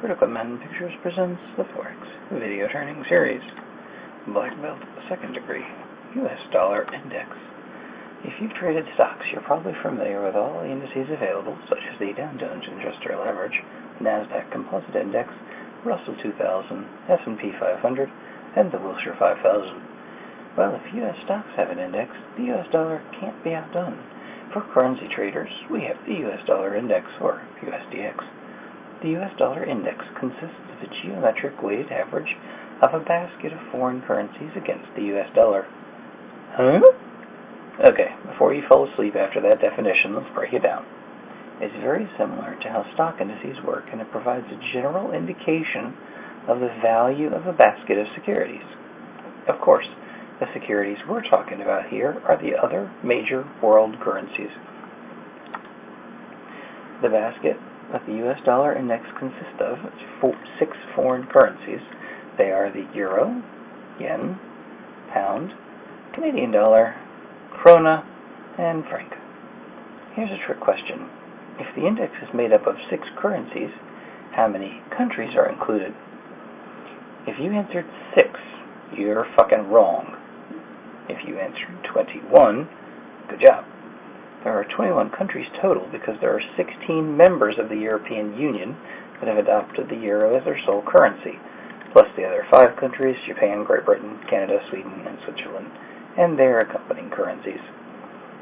Critical Men Pictures presents the Forex Video Training Series. Black Belt, Second Degree, U.S. Dollar Index. If you've traded stocks, you're probably familiar with all the indices available, such as the Dow Jones Industrial Average, NASDAQ Composite Index, Russell 2000, S&P 500, and the Wilshire 5000. Well, if U.S. stocks have an index, the U.S. dollar can't be outdone. For currency traders, we have the U.S. Dollar Index, or USDX. The U.S. dollar index consists of a geometric weighted average of a basket of foreign currencies against the U.S. dollar. Huh? Okay, before you fall asleep after that definition, let's break it down. It's very similar to how stock indices work, and it provides a general indication of the value of a basket of securities. Of course, the securities we're talking about here are the other major world currencies. The basket that the U.S. dollar index consists of 6 foreign currencies. They are the euro, yen, pound, Canadian dollar, krona, and franc. Here's a trick question. If the index is made up of 6 currencies, how many countries are included? If you answered 6, you're fucking wrong. If you answered 21, good job. There are 21 countries total because there are 16 members of the European Union that have adopted the euro as their sole currency, plus the other 5 countries, Japan, Great Britain, Canada, Sweden, and Switzerland, and their accompanying currencies.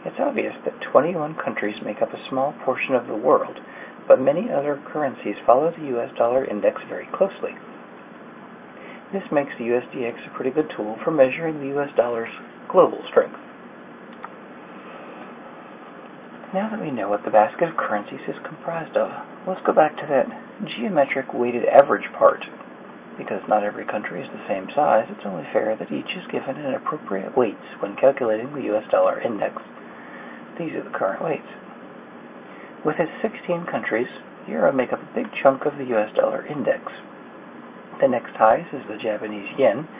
It's obvious that 21 countries make up a small portion of the world, but many other currencies follow the U.S. dollar index very closely. This makes the USDX a pretty good tool for measuring the U.S. dollar's global strength. Now that we know what the basket of currencies is comprised of, let's go back to that geometric weighted average part. Because not every country is the same size, it's only fair that each is given an appropriate weights when calculating the U.S. dollar index. These are the current weights. With its 16 countries, euro make up a big chunk of the U.S. dollar index. The next highest is the Japanese yen,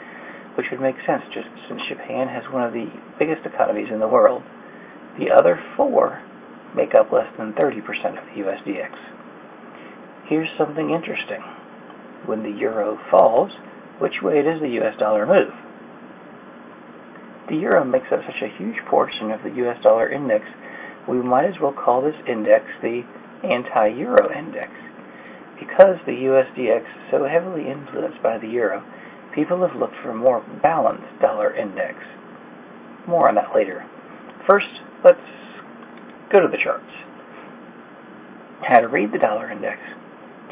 which would make sense just since Japan has one of the biggest economies in the world. The other 4 make up less than 30% of the USDX. Here's something interesting. When the euro falls, which way does the US dollar move? The euro makes up such a huge portion of the US dollar index, we might as well call this index the anti-euro index. Because the USDX is so heavily influenced by the euro, people have looked for a more balanced dollar index. More on that later. First, let's go to the charts. How to read the dollar index.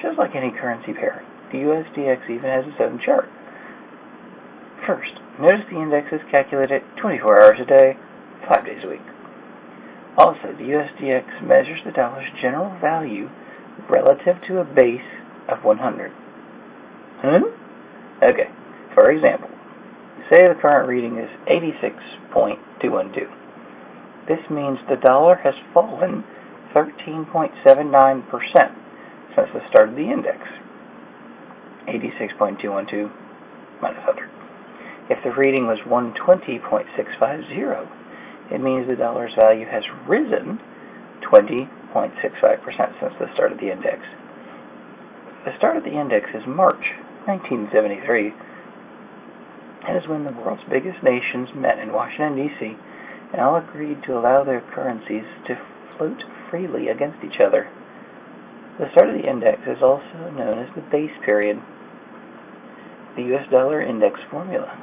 Just like any currency pair, the USDX even has its own chart. First, notice the index is calculated 24 hours a day, 5 days a week. Also, the USDX measures the dollar's general value relative to a base of 100. Okay, for example, say the current reading is 86.212. This means the dollar has fallen 13.79% since the start of the index. 86.212 minus 100. If the reading was 120.650, it means the dollar's value has risen 20.65% since the start of the index. The start of the index is March 1973, and is when the world's biggest nations met in Washington, D.C., and all agreed to allow their currencies to float freely against each other. The start of the index is also known as the base period. The U.S. dollar index formula.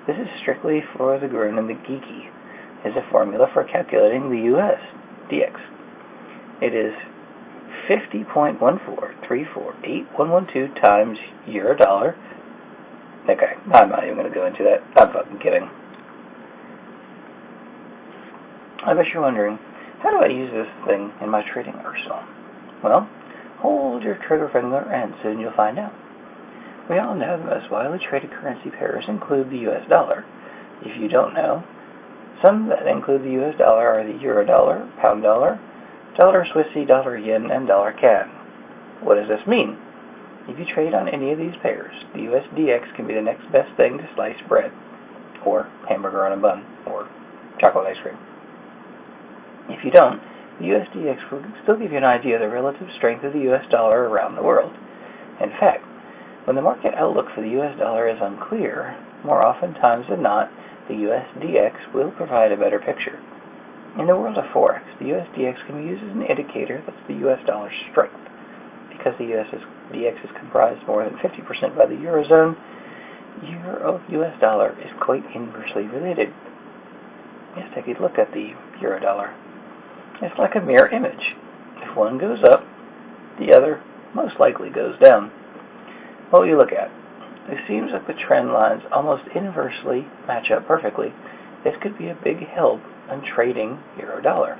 This is strictly for the grown and the geeky. Is a formula for calculating the U.S. DX. It is 50.1434812 times euro dollar. Okay, I'm not even going to go into that. I'm fucking kidding. I bet you're wondering, how do I use this thing in my trading arsenal? Well, hold your trigger finger and soon you'll find out. We all know the most widely traded currency pairs include the US dollar. If you don't know, some that include the US dollar are the euro dollar, pound dollar, dollar Swissy, dollar yen, and dollar CAD. What does this mean? If you trade on any of these pairs, the USDX can be the next best thing to sliced bread, or hamburger on a bun, or chocolate ice cream. If you don't, the USDX will still give you an idea of the relative strength of the US dollar around the world. In fact, when the market outlook for the US dollar is unclear, more often times than not, the USDX will provide a better picture. In the world of Forex, the USDX can be used as an indicator that's the US dollar's strength. Because the USDX is comprised more than 50% by the Eurozone, Euro-US dollar is quite inversely related. Let's take a look at the Euro dollar. It's like a mirror image. If one goes up, the other most likely goes down. What will you look at? It seems like the trend lines almost inversely match up perfectly. This could be a big help in trading Euro dollar.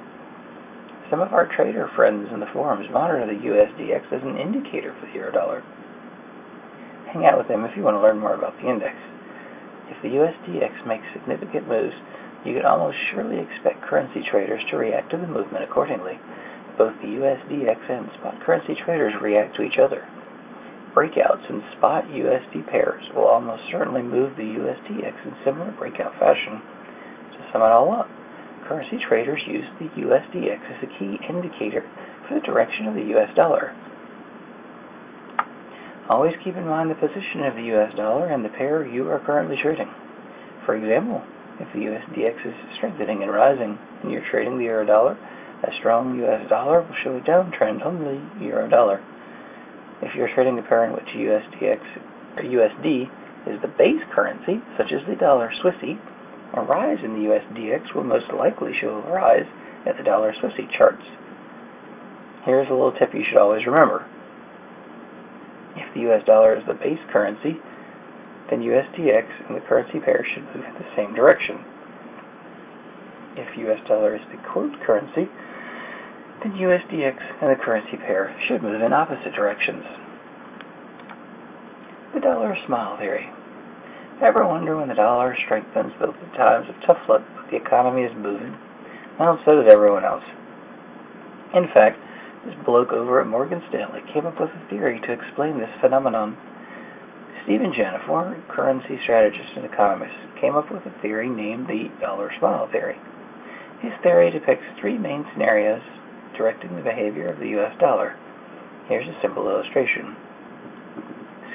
Some of our trader friends in the forums monitor the USDX as an indicator for the Euro dollar. Hang out with them if you want to learn more about the index. If the USDX makes significant moves, you can almost surely expect currency traders to react to the movement accordingly. Both the USDX and spot currency traders react to each other. Breakouts in spot USD pairs will almost certainly move the USDX in similar breakout fashion. To sum it all up, currency traders use the USDX as a key indicator for the direction of the US dollar. Always keep in mind the position of the US dollar and the pair you are currently trading. For example, if the USDX is strengthening and rising and you're trading the Euro dollar, a strong US dollar will show a downtrend on the Euro dollar. If you're trading a pair in which USD is the base currency, such as the dollar Swissy, a rise in the USDX will most likely show a rise at the dollar Swissy charts. Here's a little tip you should always remember. If the US dollar is the base currency, then USDX and the currency pair should move in the same direction. If US dollar is the quote currency, then USDX and the currency pair should move in opposite directions. The dollar smile theory. Ever wonder when the dollar strengthens both in times of tough luck but the economy is moving? Well, so does everyone else. In fact, this bloke over at Morgan Stanley came up with a theory to explain this phenomenon. Stephen Chen, a former currency strategist and economist, came up with a theory named the dollar smile theory. His theory depicts three main scenarios directing the behavior of the US dollar. Here's a simple illustration.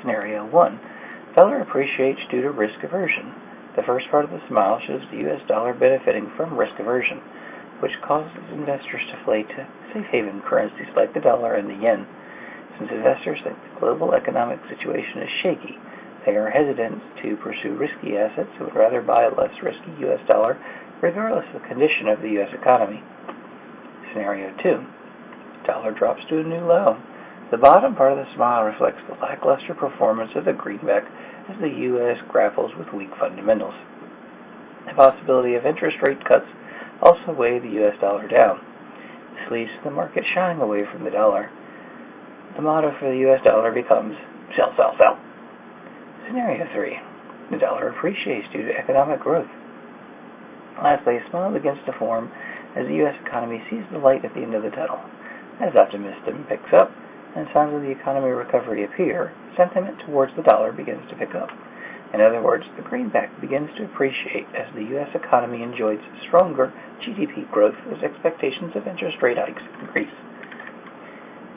Scenario 1. Dollar appreciates due to risk aversion. The first part of the smile shows the US dollar benefiting from risk aversion, which causes investors to flee to safe haven currencies like the dollar and the yen. Since investors think the global economic situation is shaky, they are hesitant to pursue risky assets and would rather buy a less risky US dollar regardless of the condition of the US economy. Scenario 2. Dollar drops to a new low. The bottom part of the smile reflects the lackluster performance of the greenback as the U.S. grapples with weak fundamentals. The possibility of interest rate cuts also weigh the U.S. dollar down. This leads to the market shying away from the dollar. The motto for the U.S. dollar becomes, sell, sell, sell. Scenario 3. The dollar appreciates due to economic growth. Lastly, a smile begins to form as the U.S. economy sees the light at the end of the tunnel. As optimism picks up and signs of the economy recovery appear, sentiment towards the dollar begins to pick up. In other words, the greenback begins to appreciate as the U.S. economy enjoys stronger GDP growth as expectations of interest rate hikes increase.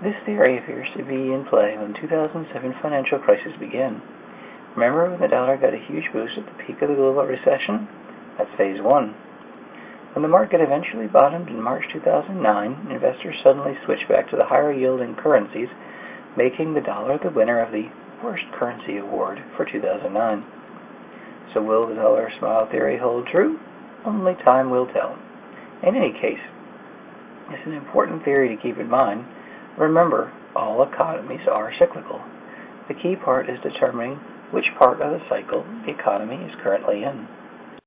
This theory appears to be in play when the 2007 financial crisis began. Remember when the dollar got a huge boost at the peak of the global recession? That's phase 1. When the market eventually bottomed in March 2009, investors suddenly switched back to the higher-yielding currencies, making the dollar the winner of the Worst Currency Award for 2009. So will the dollar smile theory hold true? Only time will tell. In any case, it's an important theory to keep in mind. Remember, all economies are cyclical. The key part is determining which part of the cycle the economy is currently in.